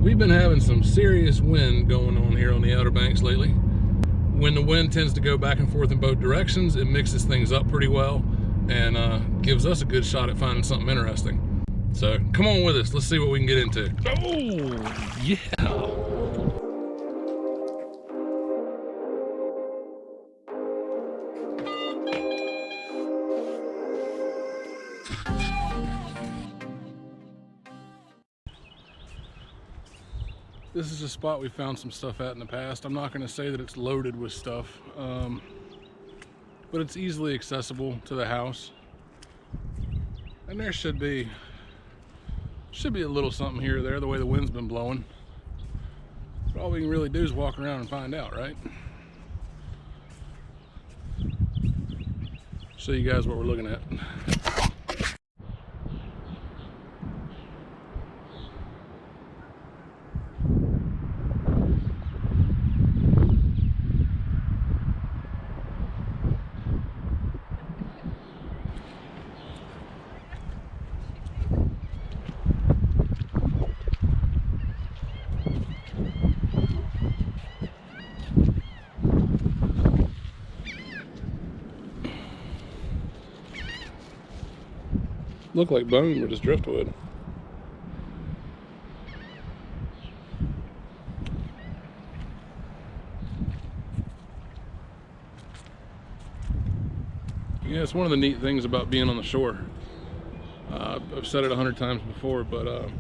We've been having some serious wind going on here on the Outer Banks lately. When the wind tends to go back and forth in both directions, it mixes things up pretty well and gives us a good shot at finding something interesting. So come on with us, let's see what we can get into. Oh, yeah. This is a spot we found some stuff at in the past. I'm not going to say that it's loaded with stuff, but it's easily accessible to the house. And there should be a little something here or there, the way the wind's been blowing. But all we can really do is walk around and find out, right? Show you guys what we're looking at. Look like bone, but it's driftwood. Yeah, it's one of the neat things about being on the shore. I've said it 100 times before, but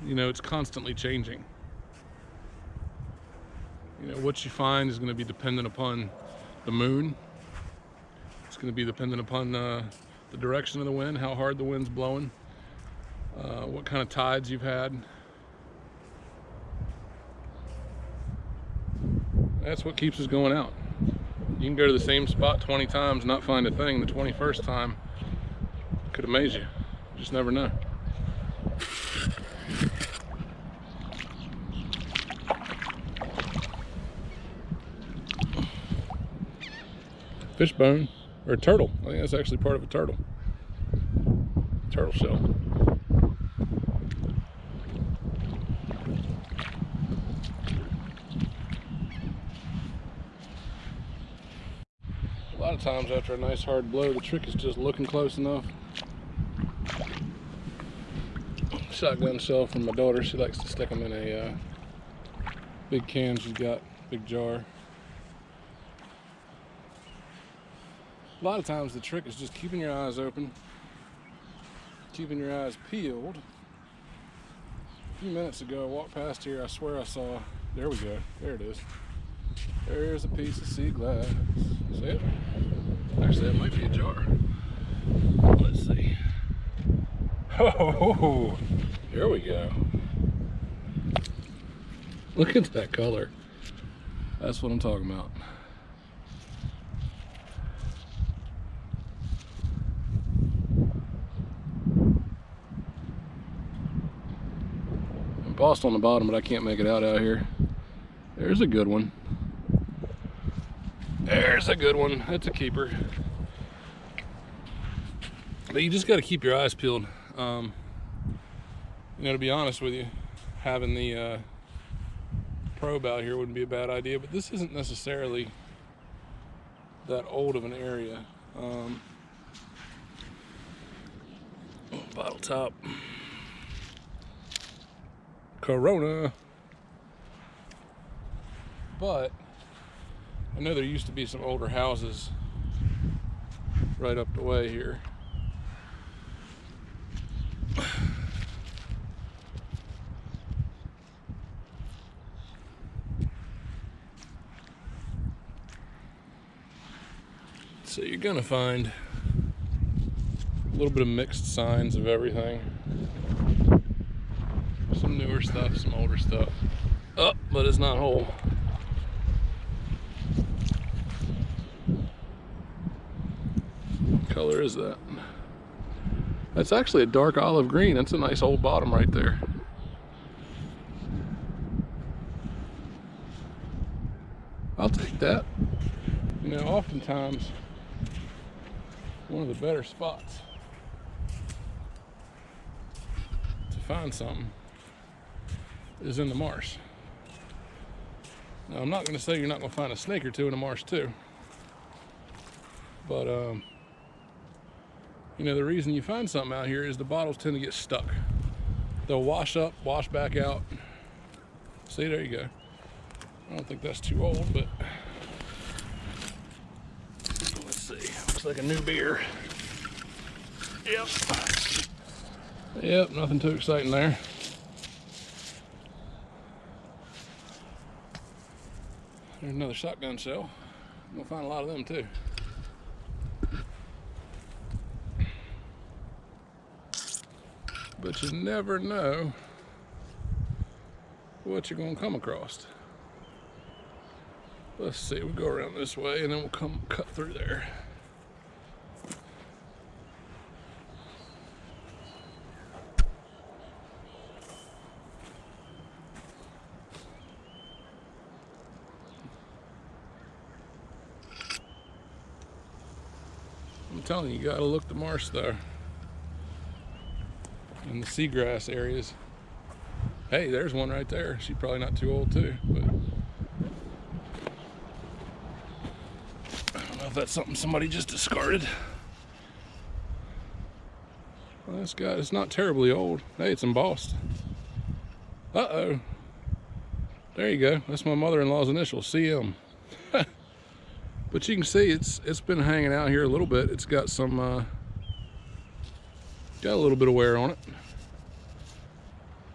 you know, it's constantly changing. You know, what you find is going to be dependent upon the moon. It's going to be dependent upon the direction of the wind, how hard the wind's blowing, what kind of tides you've had. That's what keeps us going out. You can go to the same spot 20 times and not find a thing. The 21st time could amaze you. You just never know. Fish bone. Or a turtle. I think that's actually part of a turtle. Turtle shell. A lot of times after a nice hard blow, the trick is just looking close enough. Shotgun shell from my daughter. She likes to stick them in a big can she's got, big jar. A lot of times the trick is just keeping your eyes open, keeping your eyes peeled. A few minutes ago I walked past here, I swear I saw, there we go, there it is. There's a piece of sea glass. See it? Actually, that might be a jar. Let's see. Oh, here we go. Look at that color. That's what I'm talking about. Embossed on the bottom, but I can't make it out here. There's a good one. There's a good one. That's a keeper. But you just got to keep your eyes peeled. You know, to be honest with you, having the probe out here wouldn't be a bad idea, but this isn't necessarily that old of an area. Bottle top. Corona. But I know there used to be some older houses right up the way here. So you're gonna find a little bit of mixed signs of everything. Some newer stuff, some older stuff. Oh, but it's not whole. What color is that? That's actually a dark olive green. That's a nice old bottom right there. I'll take that. You know, oftentimes, one of the better spots find something is in the marsh. Now, I'm not going to say you're not going to find a snake or two in the marsh too, but you know, the reason you find something out here is the bottles tend to get stuck. They'll wash up, wash back out. See, there you go. I don't think that's too old, but let's see. Looks like a new beer. Yep. Yep, nothing too exciting there. There's another shotgun shell. I'm gonna find a lot of them too. But you never know what you're gonna come across. Let's see, we'll go around this way and then we'll cut through there. I'm telling you, you gotta look the marsh though. And the seagrass areas. Hey, there's one right there. She's probably not too old too, but I don't know if that's something somebody just discarded. Well, this guy, it's not terribly old. Hey, it's embossed. Uh-oh. There you go. That's my mother-in-law's initials, CM. But you can see it's been hanging out here a little bit. It's got some got a little bit of wear on it.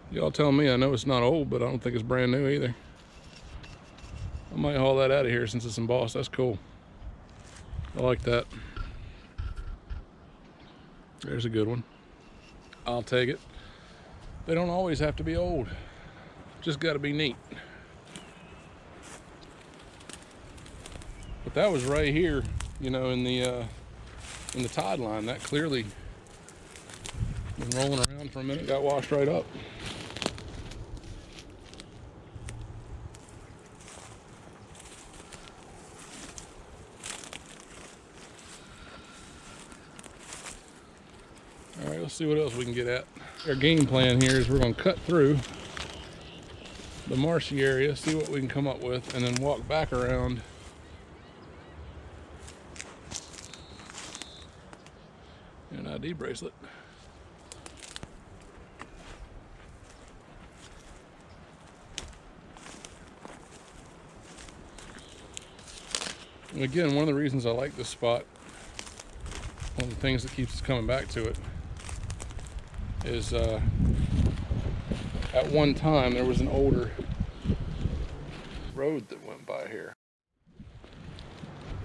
Y'all tell me. I know it's not old, but I don't think it's brand new either. I might haul that out of here since it's embossed. That's cool. I like that. There's a good one. I'll take it. They don't always have to be old. Just got to be neat. But that was right here, you know, in the tide line. That clearly been rolling around for a minute, got washed right up. All right, let's see what else we can get at. Our game plan here is we're going to cut through the marshy area, see what we can come up with, and then walk back around an ID bracelet. And again, one of the reasons I like this spot, one of the things that keeps us coming back to it, is at one time there was an older road that went by here.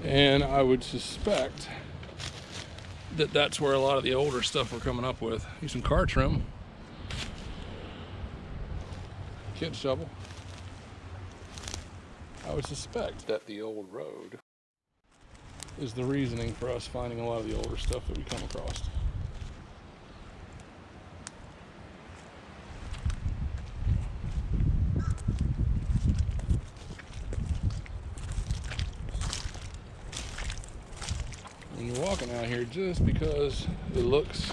And I would suspect that that's where a lot of the older stuff we're coming up with. Here's some car trim. Kid shovel. I would suspect that the old road is the reasoning for us finding a lot of the older stuff that we come across. When you're walking out here, just because it looks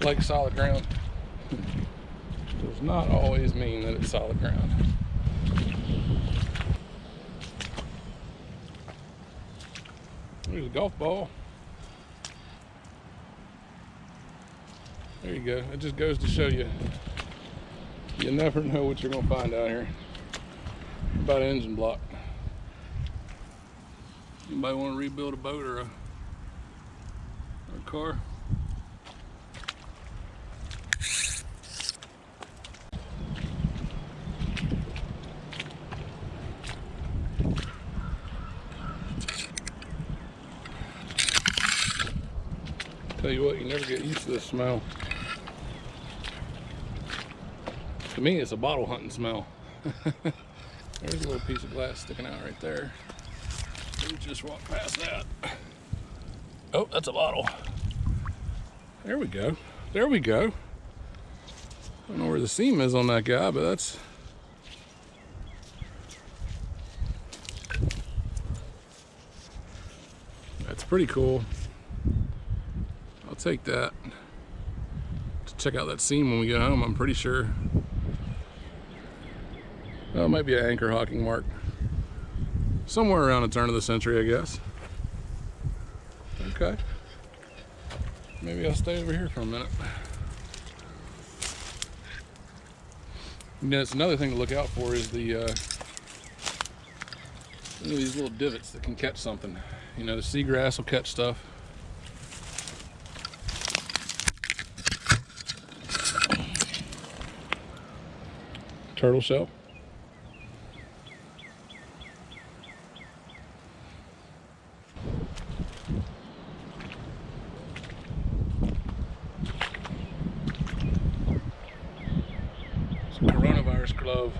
like solid ground does not always mean that it's solid ground. There's a golf ball. There you go. It just goes to show you, you never know what you're going to find out here. About an engine block. Anybody want to rebuild a boat or a car? Tell you what, you never get used to this smell. To me, it's a bottle hunting smell. There's a little piece of glass sticking out right there. We just walked past that. Oh, that's a bottle. There we go. There we go. I don't know where the seam is on that guy, but that's pretty cool. I'll take that. It's check out that seam when we get home. I'm pretty sure. Oh, it might be an anchor hocking mark. Somewhere around the turn of the century, I guess. Okay. Maybe I'll stay over here for a minute. And that's another thing to look out for is the these little divots that can catch something. You know, the seagrass will catch stuff. Turtle shell. It's a coronavirus glove.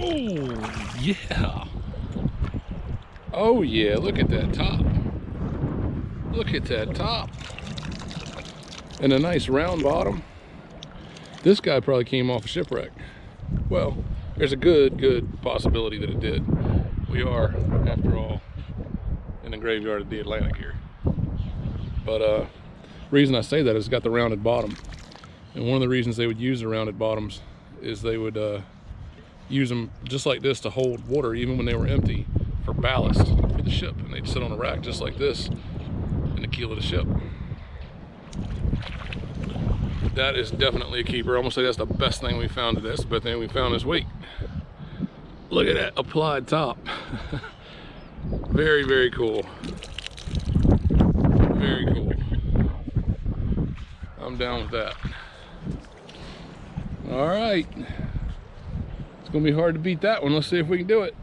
Oh, yeah. Oh, yeah. Look at that top. Look at that top. And a nice round bottom. This guy probably came off a shipwreck. Well, there's a good possibility that it did. We are, after all, in the graveyard of the Atlantic here. But reason I say that is it's got the rounded bottom. And one of the reasons they would use the rounded bottoms is they would use them just like this to hold water even when they were empty for ballast for the ship, and they'd sit on a rack just like this in the keel of the ship. That is definitely a keeper. I'm gonna say that's the best thing we found today. That's the best thing we found this week. Look at that applied top. Very cool. Very cool. I'm down with that. All right. It's gonna be hard to beat that one. Let's see if we can do it.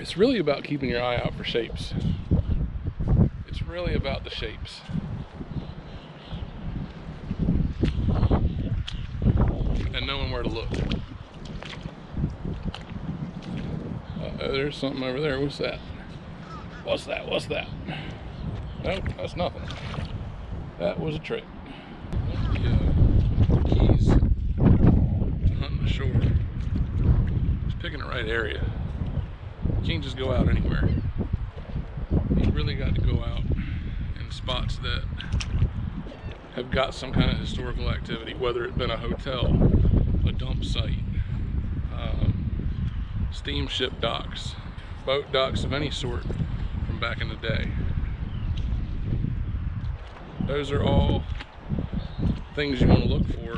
It's really about keeping your eye out for shapes. It's really about the shapes. And knowing where to look. There's something over there. What's that? What's that? What's that? Nope, that's nothing. That was a trick. The keys to hunting the shore. Just picking the right area. You can't just go out anywhere. You really got to go out in spots that have got some kind of historical activity, whether it's been a hotel, a dump site, steamship docks, boat docks of any sort from back in the day. Those are all things you want to look for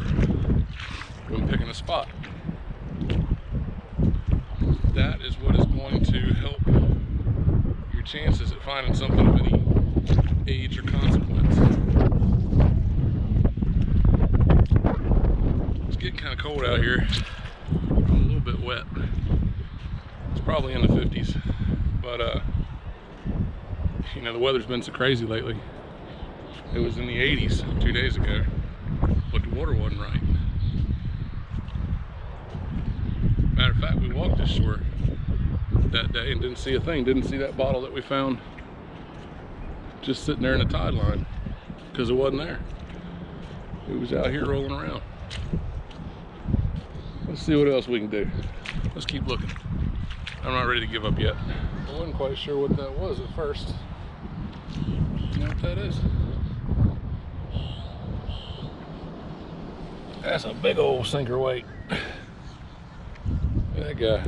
when picking a spot. That is what is going to help your chances at finding something of any age or consequence. It's getting kind of cold out here. I'm a little bit wet. It's probably in the 50s, but you know, the weather's been so crazy lately. It was in the 80s 2 days ago, but the water wasn't right. Matter of fact, we walked this shore that day and didn't see a thing. Didn't see that bottle that we found just sitting there in the tide line because it wasn't there. It was out here rolling around. Let's see what else we can do. Let's keep looking. I'm not ready to give up yet. I wasn't quite sure what that was at first. You know what that is? That's a big old sinker weight. Look at that guy.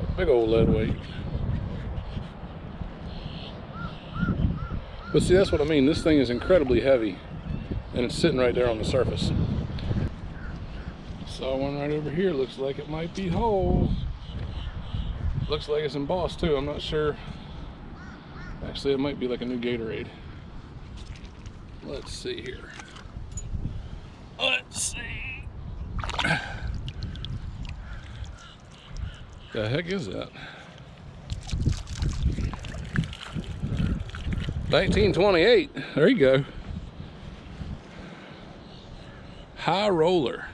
A big old lead weight. But see, that's what I mean. This thing is incredibly heavy, and it's sitting right there on the surface. Saw one right over here. Looks like it might be whole. Looks like it's embossed too. I'm not sure. Actually, it might be like a new Gatorade. Let's see here. Let's see. The heck is that? 1928. There you go. High roller.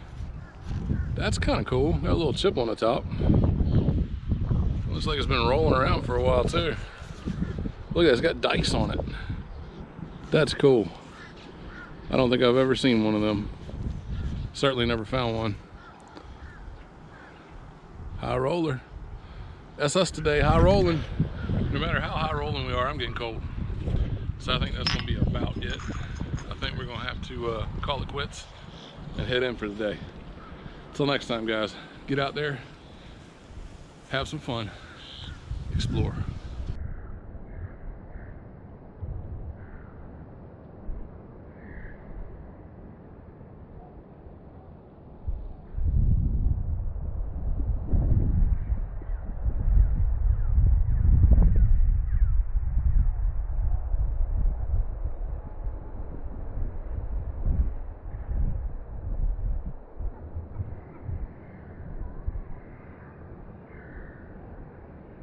That's kind of cool. Got a little chip on the top. Looks like it's been rolling around for a while too. Look at it, it's got dice on it. That's cool. I don't think I've ever seen one of them. Certainly never found one. High roller. That's us today, high rolling. No matter how high rolling we are, I'm getting cold. So I think that's gonna be about it. I think we're gonna have to call it quits and head in for the day. Until next time, guys, get out there, have some fun, explore.